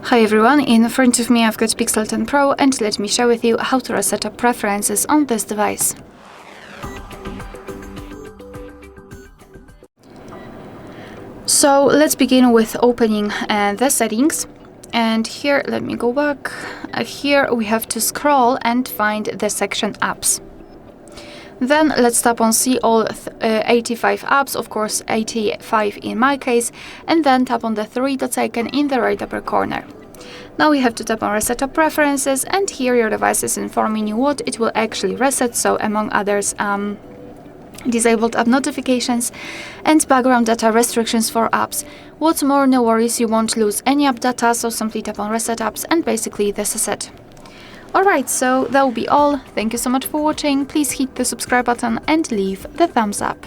Hi everyone, in front of me I've got Pixel 10 Pro and let me share with you how to reset up preferences on this device. So let's begin with opening the settings, and here, let me go back, here we have to scroll and find the section apps. Then let's tap on see all 85 apps, of course 85 in my case, and then tap on the three dots icon in the right upper corner. Now we have to tap on reset up preferences, and here your device is informing you what it will actually reset, so among others disabled app notifications and background data restrictions for apps. What's more, no worries, you won't lose any app data, so simply tap on reset apps and basically this is it. Alright, so that will be all. Thank you so much for watching. Please hit the subscribe button and leave the thumbs up.